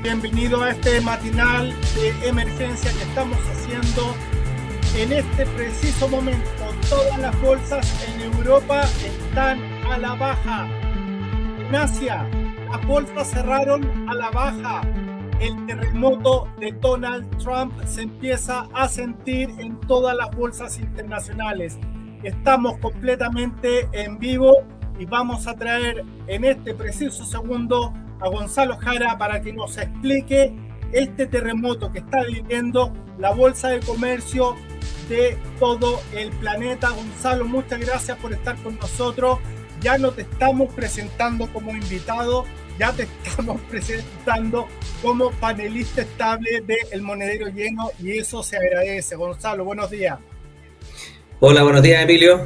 bienvenido a este matinal de emergencia que estamos haciendo en este preciso momento. Todas las bolsas en Europa están a la baja. En Asia, las bolsas cerraron a la baja. El terremoto de Donald Trump se empieza a sentir en todas las bolsas internacionales. Estamos completamente en vivo y vamos a traer en este preciso segundo a Gonzalo Jara para que nos explique este terremoto que está viviendo la Bolsa de Comercio de todo el planeta. Gonzalo, muchas gracias por estar con nosotros. Ya no te estamos presentando como invitado, ya te estamos presentando como panelista estable de El Monedero Lleno y eso se agradece. Gonzalo, buenos días. Hola, buenos días, Emilio.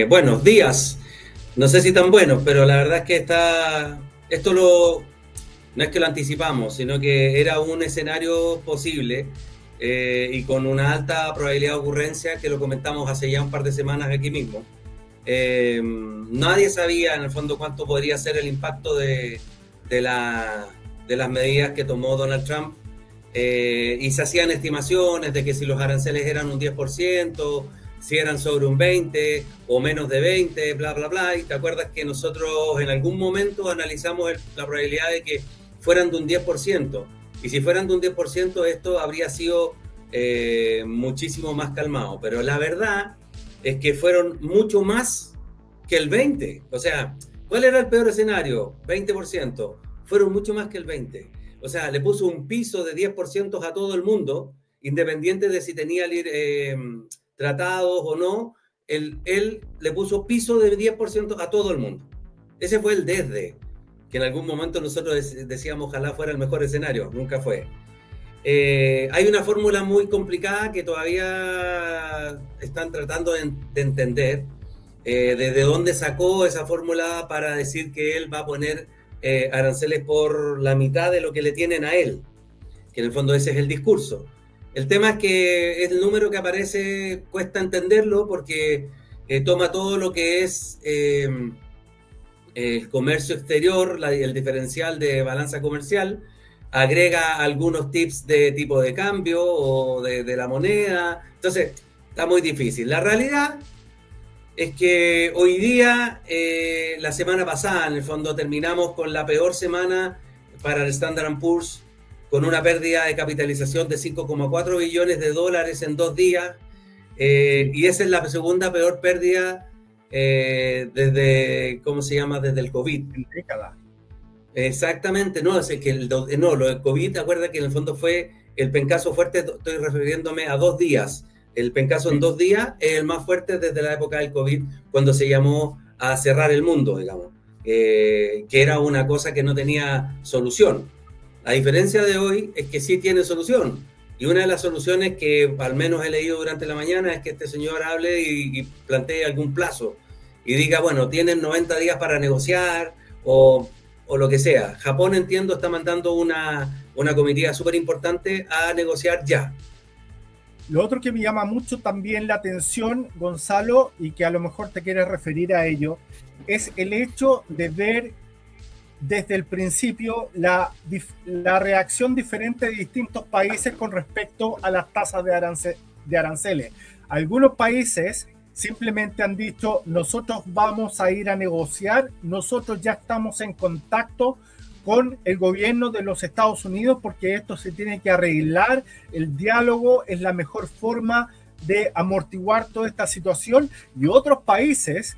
Buenos días. No sé si tan buenos, pero la verdad es que no es que lo anticipamos, sino que era un escenario posible y con una alta probabilidad de ocurrencia, que lo comentamos hace ya un par de semanas aquí mismo. Nadie sabía en el fondo cuánto podría ser el impacto de las medidas que tomó Donald Trump, y se hacían estimaciones de que si los aranceles eran un 10%, si eran sobre un 20 o menos de 20, bla, bla, bla. Y te acuerdas que nosotros en algún momento analizamos la probabilidad de que fueran de un 10%. Y si fueran de un 10%, esto habría sido muchísimo más calmado. Pero la verdad es que fueron mucho más que el 20%. O sea, ¿cuál era el peor escenario? 20%. Fueron mucho más que el 20%. O sea, le puso un piso de 10% a todo el mundo, independiente de si tenía tratados o no. Él le puso piso de 10% a todo el mundo. Ese fue el desde, que en algún momento nosotros decíamos ojalá fuera el mejor escenario. Nunca fue. Hay una fórmula muy complicada que todavía están tratando de entender, desde dónde sacó esa fórmula para decir que él va a poner aranceles por la mitad de lo que le tienen a él, que en el fondo ese es el discurso. El tema es que el número que aparece cuesta entenderlo porque toma todo lo que es el comercio exterior, el diferencial de balanza comercial, agrega algunos tips de tipo de cambio o de la moneda. Entonces está muy difícil. La realidad es que hoy día, la semana pasada, en el fondo terminamos con la peor semana para el Standard & Poor's, con una pérdida de capitalización de 5,4 billones de dólares en 2 días, y esa es la segunda peor pérdida desde, ¿cómo se llama? Desde el COVID. En décadas. Exactamente, no, es que lo del COVID, acuerda que en el fondo fue el pencazo fuerte, estoy refiriéndome a 2 días. El pencazo en 2 días es el más fuerte desde la época del COVID, cuando se llamó a cerrar el mundo, digamos, que era una cosa que no tenía solución. La diferencia de hoy es que sí tiene solución. Y una de las soluciones que al menos he leído durante la mañana es que este señor hable y plantee algún plazo y diga, bueno, tienen 90 días para negociar o lo que sea. Japón, entiendo, está mandando una comitiva súper importante a negociar ya. Lo otro que me llama mucho también la atención, Gonzalo, y que a lo mejor te quieres referir a ello, es el hecho de ver desde el principio la reacción diferente de distintos países con respecto a las tasas de aranceles. Algunos países simplemente han dicho, nosotros vamos a ir a negociar, nosotros ya estamos en contacto con el gobierno de los Estados Unidos porque esto se tiene que arreglar, el diálogo es la mejor forma de amortiguar toda esta situación. Y otros países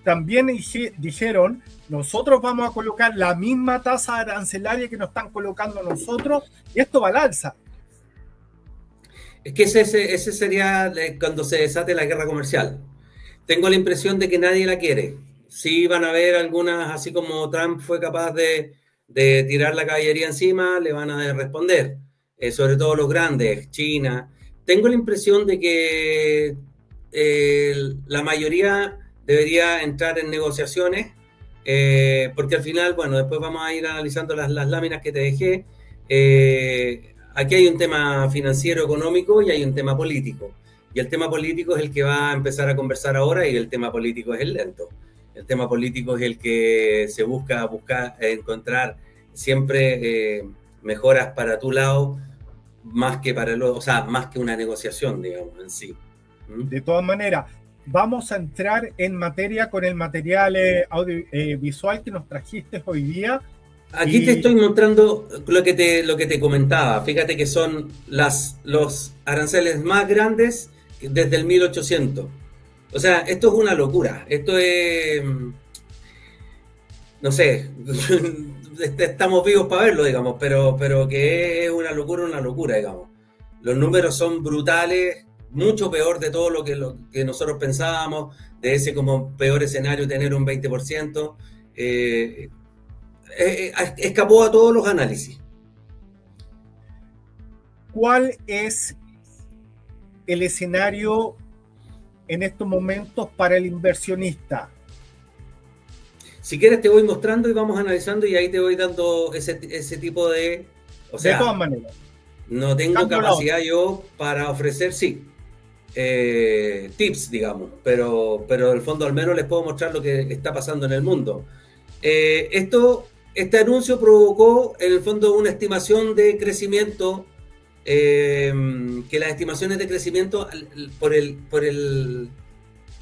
también dijeron, nosotros vamos a colocar la misma tasa arancelaria que nos están colocando nosotros y esto va al alza. Es que ese sería cuando se desate la guerra comercial. Tengo la impresión de que nadie la quiere. Sí van a haber algunas, así como Trump fue capaz de tirar la caballería encima, le van a responder, sobre todo los grandes, China. Tengo la impresión de que la mayoría debería entrar en negociaciones, porque al final, bueno, después vamos a ir analizando las láminas que te dejé. Aquí hay un tema financiero, económico y hay un tema político. Y el tema político es el que va a empezar a conversar ahora y el tema político es el lento. El tema político es el que se busca encontrar siempre mejoras para tu lado más que para el otro, o sea, más que una negociación, digamos, en sí. De todas maneras, vamos a entrar en materia con el material audiovisual que nos trajiste hoy día. Aquí te estoy mostrando lo que te comentaba. Fíjate que son los aranceles más grandes desde el 1800. O sea, esto es una locura. Esto es... No sé, estamos vivos para verlo, digamos, pero que es una locura, digamos. Los números son brutales, mucho peor de todo lo que nosotros pensábamos, de ese como peor escenario tener un 20%. Escapó a todos los análisis. ¿Cuál es el escenario en estos momentos para el inversionista? Si quieres te voy mostrando y vamos analizando y ahí te voy dando ese tipo de... O sea, de todas maneras. No tengo capacidad yo para ofrecer, sí, tips, digamos, pero en el fondo al menos les puedo mostrar lo que está pasando en el mundo. Este anuncio provocó en el fondo una estimación de crecimiento, que las estimaciones de crecimiento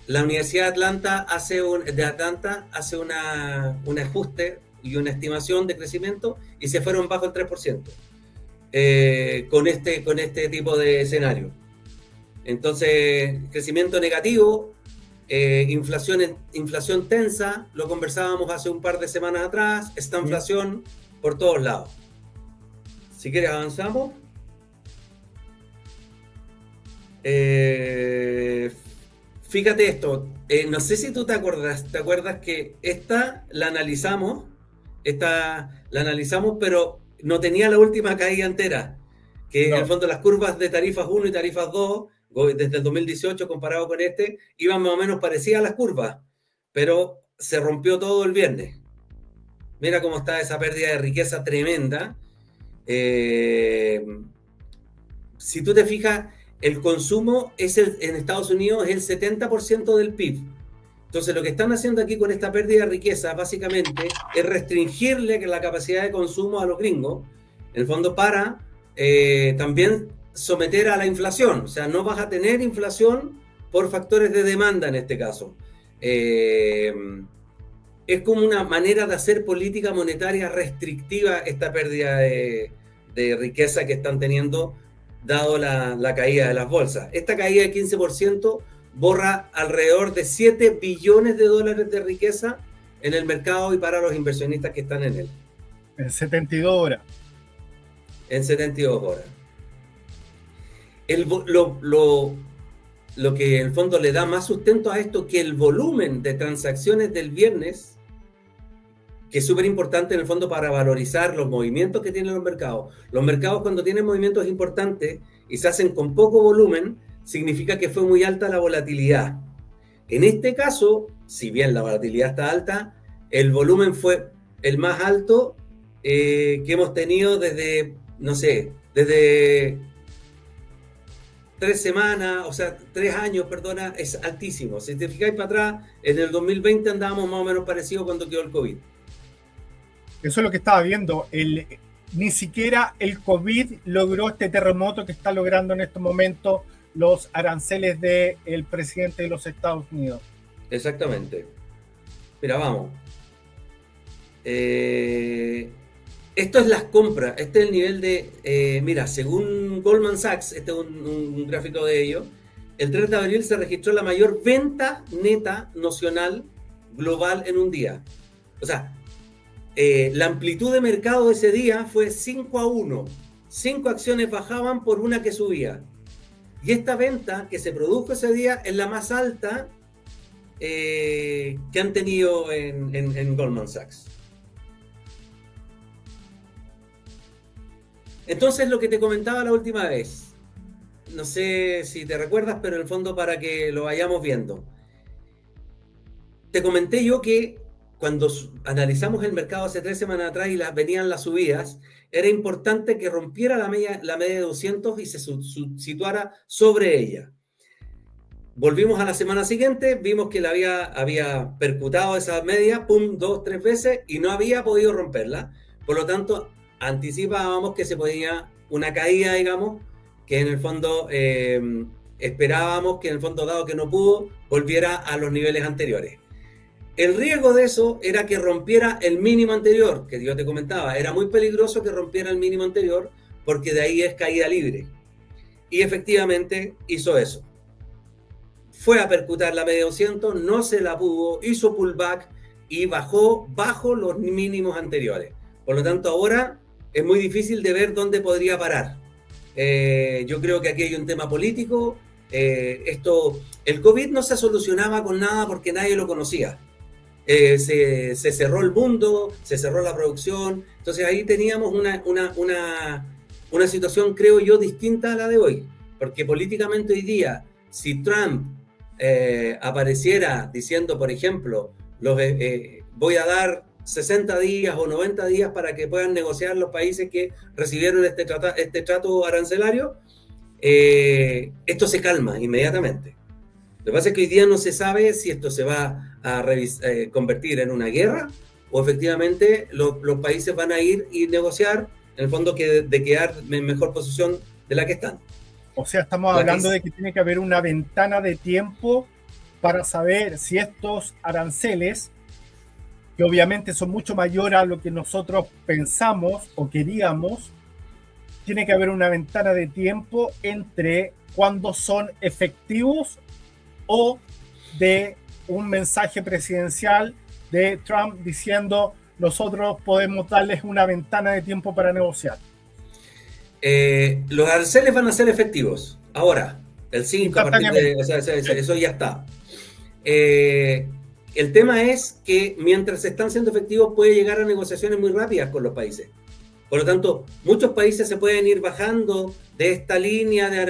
la Universidad de Atlanta hace un ajuste y una estimación de crecimiento y se fueron bajo el 3%, con este tipo de escenario. Entonces, crecimiento negativo, inflación tensa, lo conversábamos hace un par de semanas atrás, esta inflación por todos lados. Si quieres avanzamos. Fíjate esto, no sé si tú te acuerdas que esta la analizamos, pero no tenía la última caída entera, que no. En el fondo las curvas de tarifas 1 y tarifas 2, desde el 2018 comparado con iban más o menos parecidas a las curvas, pero se rompió todo el viernes. Mira cómo está esa pérdida de riqueza tremenda. Si tú te fijas, el consumo en Estados Unidos es el 70% del PIB. Entonces, lo que están haciendo aquí con esta pérdida de riqueza, básicamente, es restringirle la capacidad de consumo a los gringos, en el fondo para también someter a la inflación. O sea, no vas a tener inflación por factores de demanda en este caso. Es como una manera de hacer política monetaria restrictiva esta pérdida de riqueza que están teniendo, dado la caída de las bolsas. Esta caída de 15% borra alrededor de 7 billones de dólares de riqueza en el mercado y para los inversionistas que están en él. En 72 horas. En 72 horas. Lo que en el fondo le da más sustento a esto, que el volumen de transacciones del viernes, que es súper importante en el fondo para valorizar los movimientos que tienen los mercados. Los mercados, cuando tienen movimientos importantes y se hacen con poco volumen, significa que fue muy alta la volatilidad. En este caso, si bien la volatilidad está alta, el volumen fue el más alto que hemos tenido desde 3 años, perdona, es altísimo. Si te fijáis para atrás, en el 2020 andábamos más o menos parecidos cuando quedó el COVID. Eso es lo que estaba viendo. Ni siquiera el COVID logró este terremoto que está logrando en este momento los aranceles del presidente de los Estados Unidos. Exactamente. Mira, vamos. Esto es las compras. Este es el nivel de... mira, según Goldman Sachs, este es un gráfico de ellos, el 3 de abril se registró la mayor venta neta nocional global en un día. O sea, la amplitud de mercado de ese día fue 5-1. 5 acciones bajaban por una que subía. Y esta venta que se produjo ese día es la más alta que han tenido en Goldman Sachs. Entonces, lo que te comentaba la última vez, no sé si te recuerdas, pero en el fondo para que lo vayamos viendo. Te comenté yo que cuando analizamos el mercado hace 3 semanas atrás y venían las subidas, era importante que rompiera la media de 200 y se situara sobre ella. Volvimos a la semana siguiente, vimos que había percutado esa media, pum, 2-3 veces y no había podido romperla. Por lo tanto, anticipábamos que se podía una caída, digamos, que en el fondo esperábamos que en el fondo, dado que no pudo, volviera a los niveles anteriores. El riesgo de eso era que rompiera el mínimo anterior, que yo te comentaba. Era muy peligroso que rompiera el mínimo anterior, porque de ahí es caída libre. Y efectivamente hizo eso. Fue a percutar la media 200, no se la pudo, hizo pullback y bajó bajo los mínimos anteriores. Por lo tanto, ahora es muy difícil de ver dónde podría parar. Yo creo que aquí hay un tema político. El COVID no se solucionaba con nada porque nadie lo conocía. Se cerró el mundo, se cerró la producción. Entonces ahí teníamos una situación, creo yo, distinta a la de hoy. Porque políticamente hoy día, si Trump apareciera diciendo, por ejemplo, voy a dar 60 días o 90 días para que puedan negociar los países que recibieron este trato arancelario, esto se calma inmediatamente. Lo que pasa es que hoy día no se sabe si esto se va a convertir en una guerra o efectivamente los países van a ir y negociar, en el fondo, de quedar en mejor posición de la que están. O sea, estamos hablando de que tiene que haber una ventana de tiempo para saber si estos aranceles, que obviamente son mucho mayores a lo que nosotros pensamos o queríamos, tiene que haber una ventana de tiempo entre cuando son efectivos o de un mensaje presidencial de Trump diciendo nosotros podemos darles una ventana de tiempo para negociar. Los aranceles van a ser efectivos ahora, el 5 a partir de, o sea, eso ya está. El tema es que mientras están siendo efectivos puede llegar a negociaciones muy rápidas con los países. Por lo tanto, muchos países se pueden ir bajando de esta línea de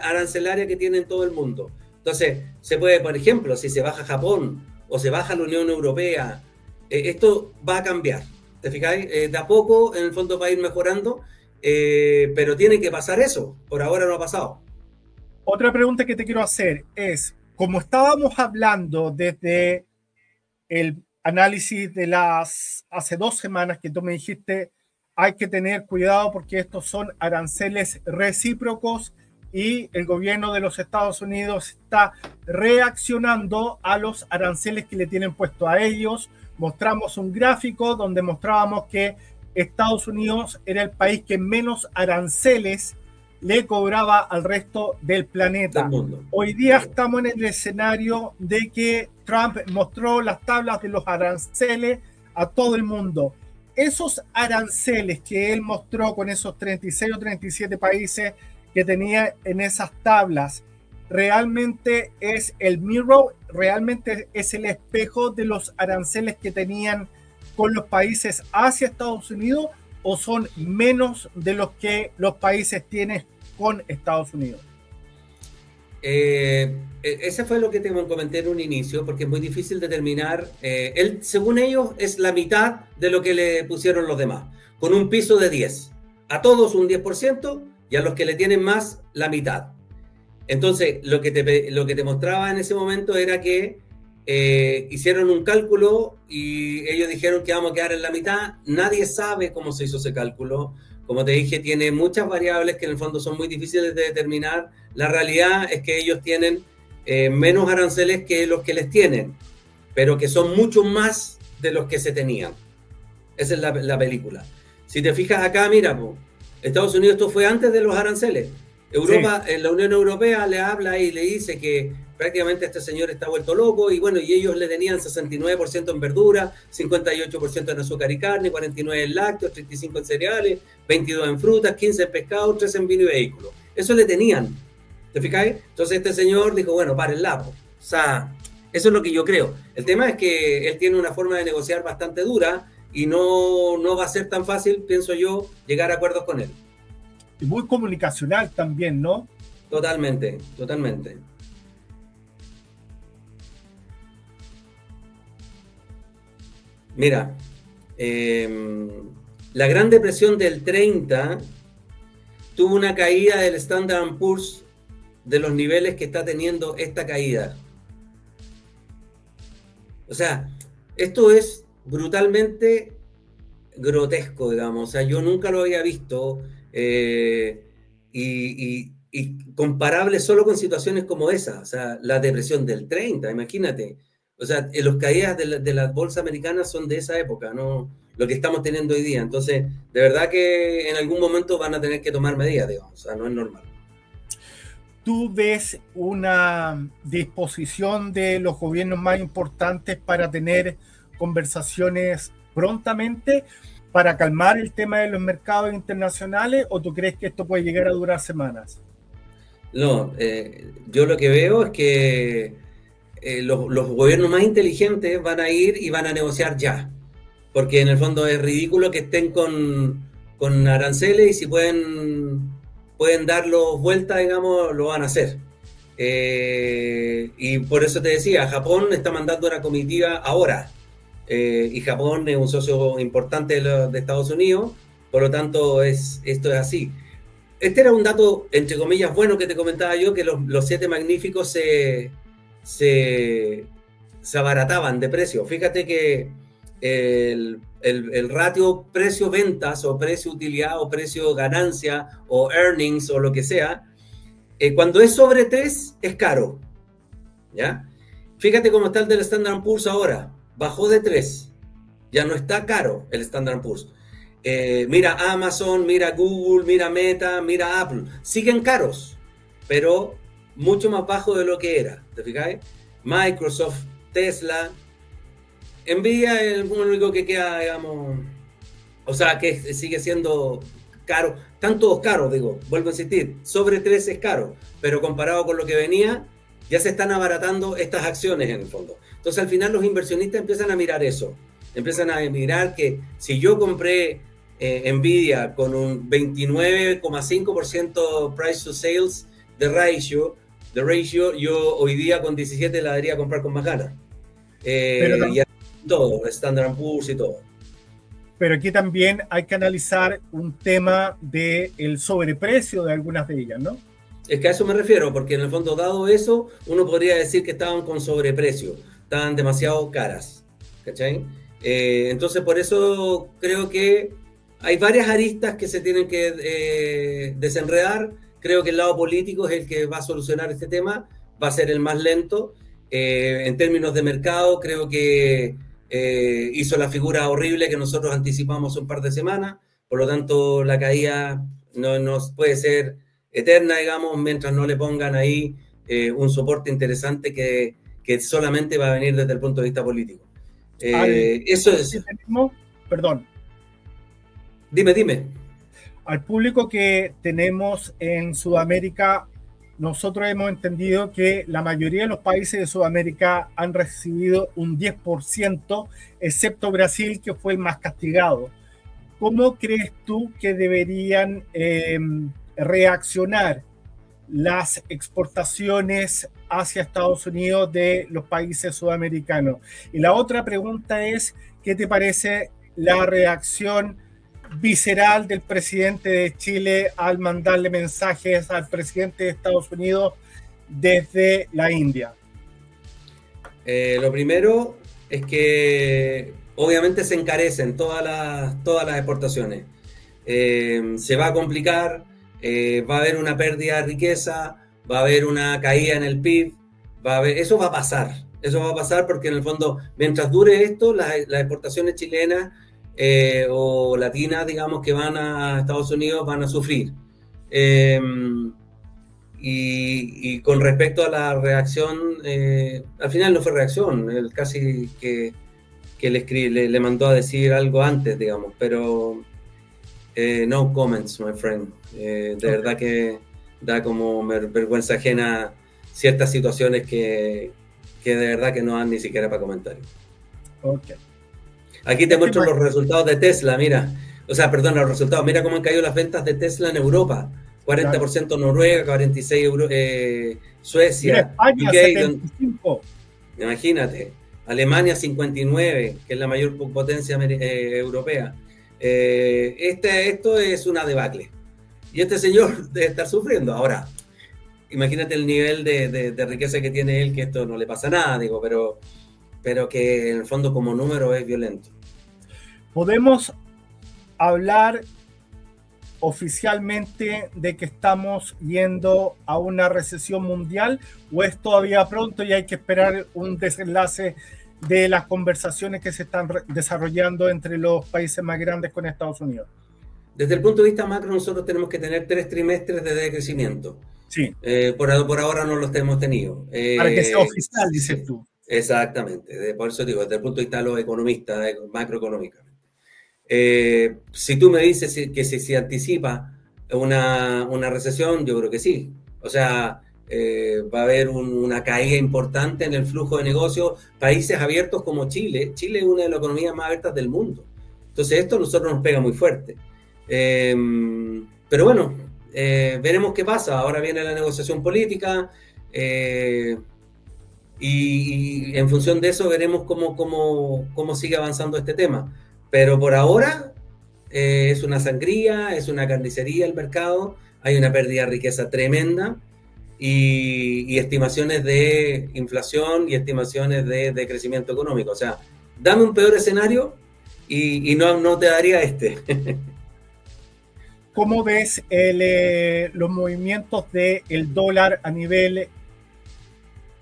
arancelaria que tiene todo el mundo. Entonces, se puede, por ejemplo, si se baja Japón o se baja la Unión Europea, esto va a cambiar. ¿Te fijáis? De a poco, en el fondo, va a ir mejorando, pero tiene que pasar eso. Por ahora no ha pasado. Otra pregunta que te quiero hacer es, como estábamos hablando desde el análisis de hace 2 semanas que tú me dijiste, hay que tener cuidado porque estos son aranceles recíprocos y el gobierno de los Estados Unidos está reaccionando a los aranceles que le tienen puesto a ellos. Mostramos un gráfico donde mostrábamos que Estados Unidos era el país que menos aranceles le cobraba al resto del planeta. Hoy día estamos en el escenario de que Trump mostró las tablas de los aranceles a todo el mundo. Esos aranceles que él mostró con esos 36 o 37 países que tenía en esas tablas, ¿realmente es el mirror? ¿Realmente es el espejo de los aranceles que tenían con los países hacia Estados Unidos o son menos de los que los países tienen con Estados Unidos? Ese fue lo que te comenté en un inicio, porque es muy difícil determinar. Según ellos, es la mitad de lo que le pusieron los demás, con un piso de 10. A todos un 10% y a los que le tienen más, la mitad. Entonces, lo que te mostraba en ese momento era que hicieron un cálculo y ellos dijeron que vamos a quedar en la mitad. Nadie sabe cómo se hizo ese cálculo. Como te dije, tiene muchas variables que en el fondo son muy difíciles de determinar. La realidad es que ellos tienen menos aranceles que los que les tienen, pero que son mucho más de los que se tenían. Esa es la película. Si te fijas acá, mira, Estados Unidos, esto fue antes de los aranceles. Europa, sí. La Unión Europea le habla y le dice que prácticamente este señor está vuelto loco y bueno, y ellos le tenían 69% en verdura, 58% en azúcar y carne, 49% en lácteos, 35% en cereales, 22% en frutas, 15% en pescado, 3% en vino y vehículos. Eso le tenían. ¿Te fijáis? Entonces este señor dijo, bueno, párenla. O sea, eso es lo que yo creo. El tema es que él tiene una forma de negociar bastante dura y no va a ser tan fácil, pienso yo, llegar a acuerdos con él. Y muy comunicacional también, ¿no? Totalmente, totalmente. Mira, la Gran Depresión del 30 tuvo una caída del Standard & Poor's de los niveles que está teniendo esta caída. O sea, esto es brutalmente grotesco, digamos. O sea, yo nunca lo había visto y comparable solo con situaciones como esa. O sea, la depresión del 30, imagínate. O sea, las caídas de las bolsas americanas son de esa época, no lo que estamos teniendo hoy día. Entonces, de verdad que en algún momento van a tener que tomar medidas, digamos. O sea, no es normal. ¿Tú ves una disposición de los gobiernos más importantes para tener conversaciones prontamente para calmar el tema de los mercados internacionales, o tú crees que esto puede llegar a durar semanas? No, yo lo que veo es que los gobiernos más inteligentes van a ir y van a negociar ya, porque en el fondo es ridículo que estén con aranceles y si pueden darlos vuelta, digamos, lo van a hacer. Y por eso te decía, Japón está mandando una comitiva ahora, y Japón es un socio importante de Estados Unidos, por lo tanto esto es así. Este era un dato, entre comillas, bueno que te comentaba yo, que los siete magníficos se abarataban de precio. Fíjate que el ratio precio-ventas o precio-utilidad o precio-ganancia o earnings o lo que sea, cuando es sobre 3 es caro, ¿ya? Fíjate cómo está el del Standard & Poor's ahora, bajó de 3, ya no está caro el Standard & Poor's. Mira Amazon, mira Google, mira Meta, mira Apple, siguen caros, pero mucho más bajo de lo que era, ¿te fijáis? Microsoft, Tesla, Nvidia es el único que queda, digamos, o sea, que sigue siendo caro, están todos caros, digo, vuelvo a insistir, sobre 3 es caro, pero comparado con lo que venía, ya se están abaratando estas acciones en el fondo. Entonces al final los inversionistas empiezan a mirar eso, empiezan a mirar que si yo compré Nvidia con un 29,5% price to sales de ratio, yo hoy día con 17 la debería comprar con más ganas. Y todo, Standard & Poor's y todo. Pero aquí también hay que analizar un tema del sobreprecio de algunas de ellas, ¿no? Es que a eso me refiero, porque en el fondo, dado eso, uno podría decir que estaban con sobreprecio, estaban demasiado caras, ¿cachai? Entonces, por eso creo que hay varias aristas que se tienen que desenredar. Creo que el lado político es el que va a solucionar este tema, va a ser el más lento. En términos de mercado, creo que hizo la figura horrible que nosotros anticipamos un par de semanas, por lo tanto la caída no puede ser eterna, digamos, mientras no le pongan ahí un soporte interesante que solamente va a venir desde el punto de vista político. Eso es. Perdón. Dime. Al público que tenemos en Sudamérica, nosotros hemos entendido que la mayoría de los países de Sudamérica han recibido un 10%, excepto Brasil, que fue el más castigado. ¿Cómo crees tú que deberían reaccionar las exportaciones hacia Estados Unidos de los países sudamericanos? Y la otra pregunta es, ¿qué te parece la reacción visceral del presidente de Chile al mandarle mensajes al presidente de Estados Unidos desde la India? Lo primero es que obviamente se encarecen todas las exportaciones. Se va a complicar, va a haber una pérdida de riqueza, va a haber una caída en el PIB, eso va a pasar porque en el fondo, mientras dure esto, las exportaciones chilenas o latinas, digamos, que van a Estados Unidos van a sufrir. Y con respecto a la reacción, al final no fue reacción, él casi que le mandó a decir algo antes, digamos, pero no comments, my friend. De verdad que da como vergüenza ajena ciertas situaciones que de verdad que no dan ni siquiera para comentarios. Okay. Aquí te muestro los resultados de Tesla, mira. O sea, perdón, los resultados. Mira cómo han caído las ventas de Tesla en Europa. 40% Noruega, 46% Suecia, España, UK, 75%. Imagínate. Alemania 59%, que es la mayor potencia europea. Esto es una debacle. Y este señor debe estar sufriendo. Ahora, imagínate el nivel de riqueza que tiene él, que esto no le pasa nada, digo, pero que en el fondo como número es violento. ¿Podemos hablar oficialmente de que estamos yendo a una recesión mundial, o es todavía pronto y hay que esperar un desenlace de las conversaciones que se están desarrollando entre los países más grandes con Estados Unidos? Desde el punto de vista macro, nosotros tenemos que tener 3 trimestres de decrecimiento. Sí. Por ahora no los hemos tenido. Para que sea oficial, dices tú. Exactamente. Por eso digo, desde el punto de vista de los economistas, macroeconómicamente. Si tú me dices que si se anticipa una recesión, yo creo que sí. O sea, va a haber una caída importante en el flujo de negocios. Países abiertos como Chile. Chile es una de las economías más abiertas del mundo. Entonces esto a nosotros nos pega muy fuerte. Pero bueno, veremos qué pasa. Ahora viene la negociación política y en función de eso veremos cómo sigue avanzando este tema. Pero por ahora es una sangría, es una carnicería el mercado, hay una pérdida de riqueza tremenda y estimaciones de inflación y estimaciones de crecimiento económico. O sea, dame un peor escenario y no te daría este. ¿Cómo ves los movimientos del dólar a nivel...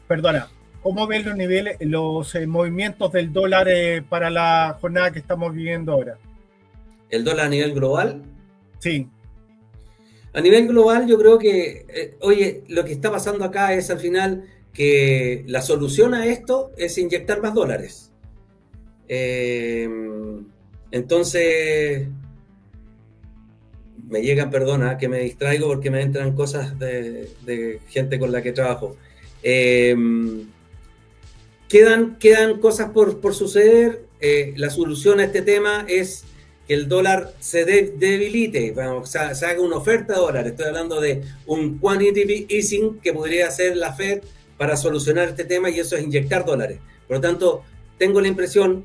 Perdona, ¿cómo ves los movimientos del dólar para la jornada que estamos viviendo ahora? ¿El dólar a nivel global? Sí. A nivel global yo creo que, oye, lo que está pasando acá es al final que la solución a esto es inyectar más dólares. Entonces... me llegan, perdona, que me distraigo porque me entran cosas de gente con la que trabajo. Quedan cosas por suceder. La solución a este tema es que el dólar se debilite, o sea, se haga una oferta de dólares. Estoy hablando de un quantitative easing que podría hacer la Fed para solucionar este tema, y eso es inyectar dólares. Por lo tanto, tengo la impresión...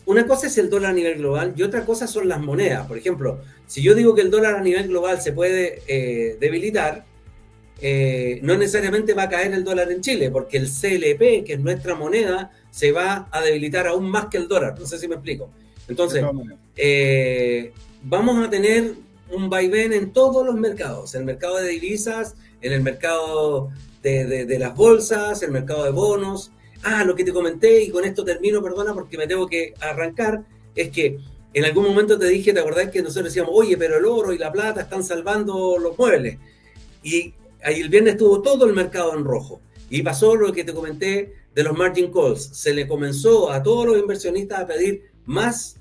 una cosa es el dólar a nivel global y otra cosa son las monedas. Por ejemplo, si yo digo que el dólar a nivel global se puede debilitar, no necesariamente va a caer el dólar en Chile, porque el CLP, que es nuestra moneda, se va a debilitar aún más que el dólar. No sé si me explico. Entonces, vamos a tener un vaivén en todos los mercados, en el mercado de divisas, en el mercado de las bolsas, en el mercado de bonos. Lo que te comenté, y con esto termino, perdona, porque me tengo que arrancar, es que en algún momento te dije, ¿te acordás que nosotros decíamos, oye, pero el oro y la plata están salvando los muebles? Y ahí el viernes estuvo todo el mercado en rojo. Y pasó lo que te comenté de los margin calls. Se le comenzó a todos los inversionistas a pedir más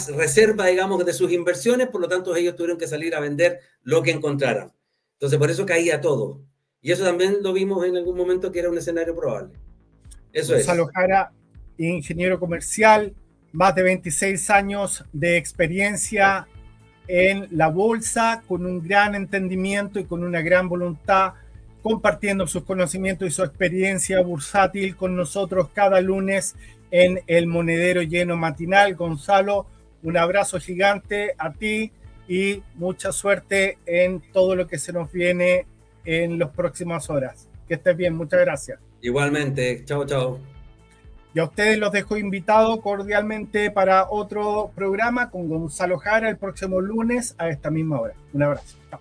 reserva, digamos, de sus inversiones, por lo tanto ellos tuvieron que salir a vender lo que encontraran. Entonces por eso caía todo. Y eso también lo vimos en algún momento que era un escenario probable. Eso Gonzalo Jara, ingeniero comercial, más de 26 años de experiencia en la bolsa, con un gran entendimiento y con una gran voluntad, compartiendo sus conocimientos y su experiencia bursátil con nosotros cada lunes en el Monedero Lleno Matinal. Gonzalo, un abrazo gigante a ti y mucha suerte en todo lo que se nos viene en las próximas horas. Que estés bien, muchas gracias. Igualmente, chao, chao. Y a ustedes los dejo invitados cordialmente para otro programa con Gonzalo Jara el próximo lunes a esta misma hora. Un abrazo. Chao.